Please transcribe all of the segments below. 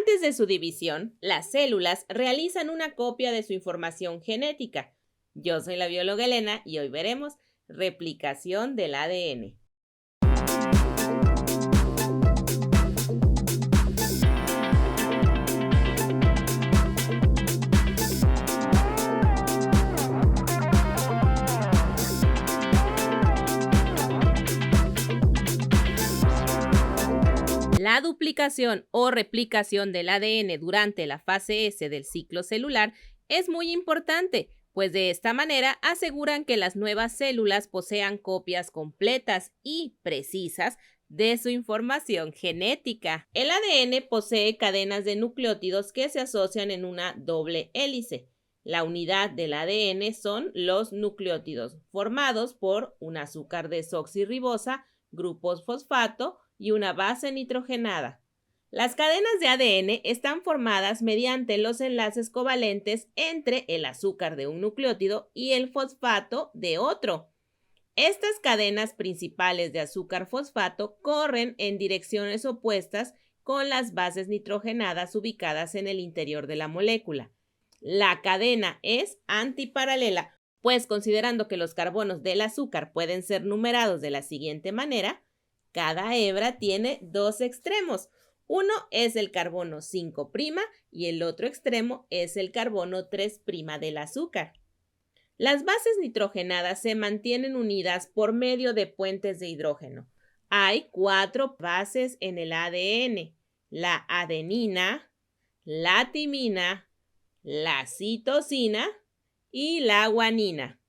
Antes de su división, las células realizan una copia de su información genética. Yo soy la bióloga Elena y hoy veremos replicación del ADN. La duplicación o replicación del ADN durante la fase S del ciclo celular es muy importante, pues de esta manera aseguran que las nuevas células posean copias completas y precisas de su información genética. El ADN posee cadenas de nucleótidos que se asocian en una doble hélice. La unidad del ADN son los nucleótidos, formados por un azúcar desoxirribosa, grupos fosfato y una base nitrogenada. Las cadenas de ADN están formadas mediante los enlaces covalentes entre el azúcar de un nucleótido y el fosfato de otro. Estas cadenas principales de azúcar-fosfato corren en direcciones opuestas con las bases nitrogenadas ubicadas en el interior de la molécula. La cadena es antiparalela, pues considerando que los carbonos del azúcar pueden ser numerados de la siguiente manera, cada hebra tiene dos extremos. Uno es el carbono 5' y el otro extremo es el carbono 3' del azúcar. Las bases nitrogenadas se mantienen unidas por medio de puentes de hidrógeno. Hay 4 bases en el ADN: la adenina, la timina, la citosina y la guanina.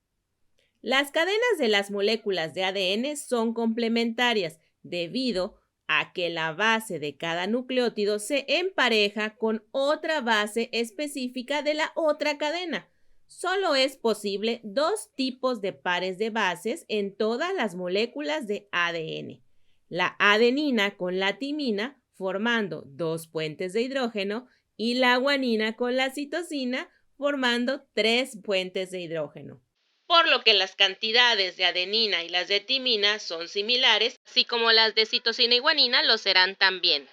Las cadenas de las moléculas de ADN son complementarias debido a que la base de cada nucleótido se empareja con otra base específica de la otra cadena. Solo es posible 2 tipos de pares de bases en todas las moléculas de ADN: la adenina con la timina, formando 2 puentes de hidrógeno, y la guanina con la citosina, formando 3 puentes de hidrógeno. Por lo que las cantidades de adenina y las de timina son similares, así como las de citosina y guanina lo serán también.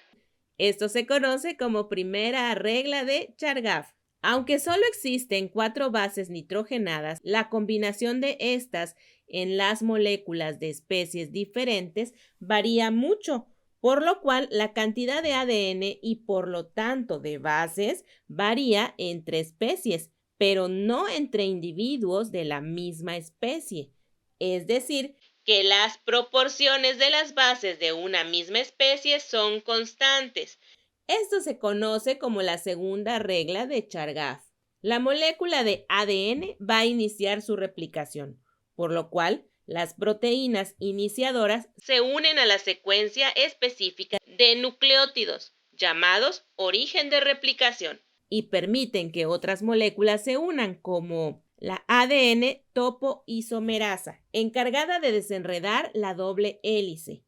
Esto se conoce como primera regla de Chargaff. Aunque solo existen 4 bases nitrogenadas, la combinación de estas en las moléculas de especies diferentes varía mucho, por lo cual la cantidad de ADN y por lo tanto de bases varía entre especies, pero no entre individuos de la misma especie. Es decir, que las proporciones de las bases de una misma especie son constantes. Esto se conoce como la segunda regla de Chargaff. La molécula de ADN va a iniciar su replicación, por lo cual las proteínas iniciadoras se unen a la secuencia específica de nucleótidos, llamados origen de replicación, y permiten que otras moléculas se unan, como la ADN topoisomerasa, encargada de desenredar la doble hélice,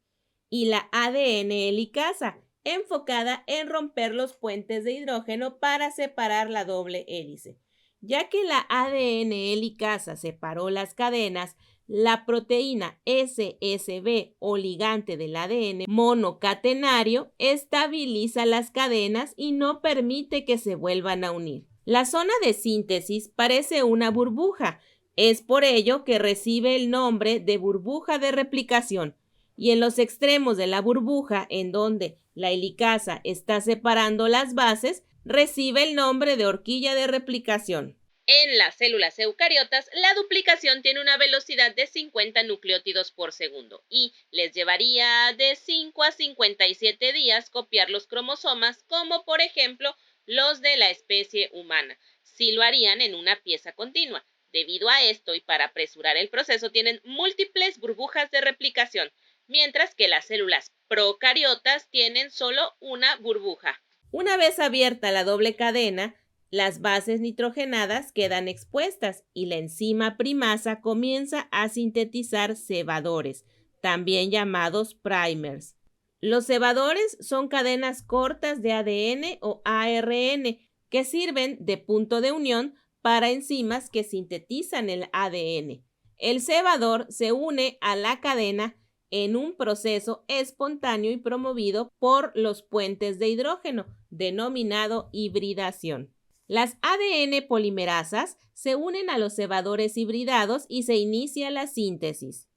y la ADN helicasa, enfocada en romper los puentes de hidrógeno para separar la doble hélice. Ya que la ADN helicasa separó las cadenas, la proteína SSB o ligante del ADN monocatenario estabiliza las cadenas y no permite que se vuelvan a unir. La zona de síntesis parece una burbuja. Es por ello que recibe el nombre de burbuja de replicación. Y en los extremos de la burbuja, en donde la helicasa está separando las bases, recibe el nombre de horquilla de replicación. En las células eucariotas, la duplicación tiene una velocidad de 50 nucleótidos por segundo y les llevaría de 5 a 57 días copiar los cromosomas, como por ejemplo los de la especie humana, si lo harían en una pieza continua. Debido a esto y para apresurar el proceso, tienen múltiples burbujas de replicación, mientras que las células procariotas tienen solo una burbuja. Una vez abierta la doble cadena, las bases nitrogenadas quedan expuestas y la enzima primasa comienza a sintetizar cebadores, también llamados primers. Los cebadores son cadenas cortas de ADN o ARN que sirven de punto de unión para enzimas que sintetizan el ADN. El cebador se une a la cadena en un proceso espontáneo y promovido por los puentes de hidrógeno, denominado hibridación. Las ADN polimerasas se unen a los cebadores hibridados y se inicia la síntesis.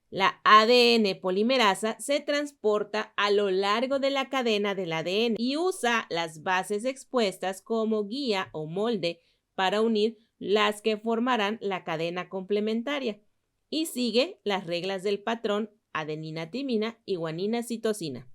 La ADN polimerasa se transporta a lo largo de la cadena del ADN y usa las bases expuestas como guía o molde para unir las que formarán la cadena complementaria y sigue las reglas del patrón adenina-timina y guanina-citosina.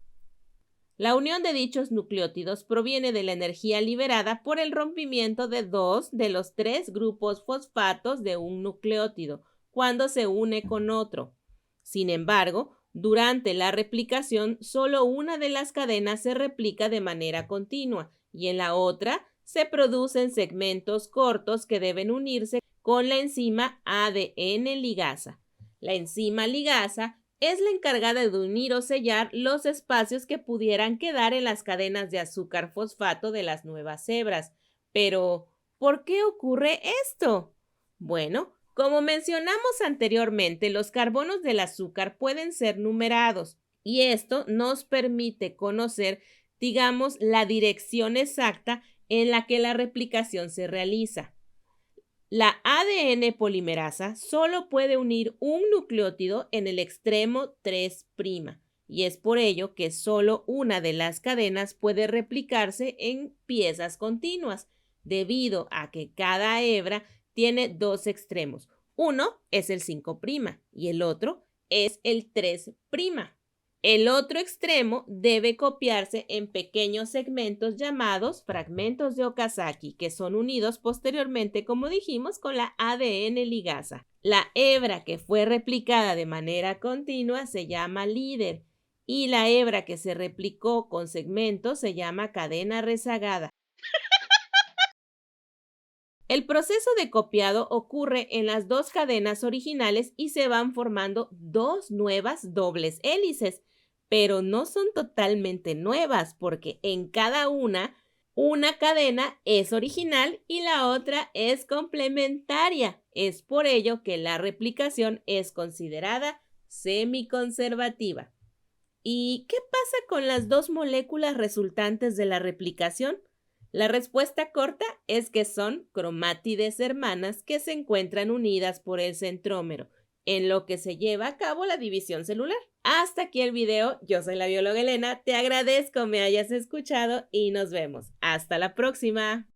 La unión de dichos nucleótidos proviene de la energía liberada por el rompimiento de 2 de los 3 grupos fosfatos de un nucleótido cuando se une con otro. Sin embargo, durante la replicación, solo una de las cadenas se replica de manera continua y en la otra se producen segmentos cortos que deben unirse con la enzima ADN ligasa. La enzima ligasa es la encargada de unir o sellar los espacios que pudieran quedar en las cadenas de azúcar fosfato de las nuevas hebras. Pero, ¿por qué ocurre esto? Bueno, como mencionamos anteriormente, los carbonos del azúcar pueden ser numerados y esto nos permite conocer, digamos, la dirección exacta en la que la replicación se realiza. La ADN polimerasa solo puede unir un nucleótido en el extremo 3' y es por ello que solo una de las cadenas puede replicarse en piezas continuas, debido a que cada hebra tiene 2 extremos. Uno es el 5' y el otro es el 3'. El otro extremo debe copiarse en pequeños segmentos llamados fragmentos de Okazaki, que son unidos posteriormente, como dijimos, con la ADN ligasa. La hebra que fue replicada de manera continua se llama líder y la hebra que se replicó con segmentos se llama cadena rezagada. El proceso de copiado ocurre en las 2 cadenas originales y se van formando 2 nuevas dobles hélices, pero no son totalmente nuevas porque en cada una cadena es original y la otra es complementaria. Es por ello que la replicación es considerada semiconservativa. ¿Y qué pasa con las 2 moléculas resultantes de la replicación? La respuesta corta es que son cromátides hermanas que se encuentran unidas por el centrómero, en lo que se lleva a cabo la división celular. Hasta aquí el video, yo soy la bióloga Elena, te agradezco me hayas escuchado y nos vemos. ¡Hasta la próxima!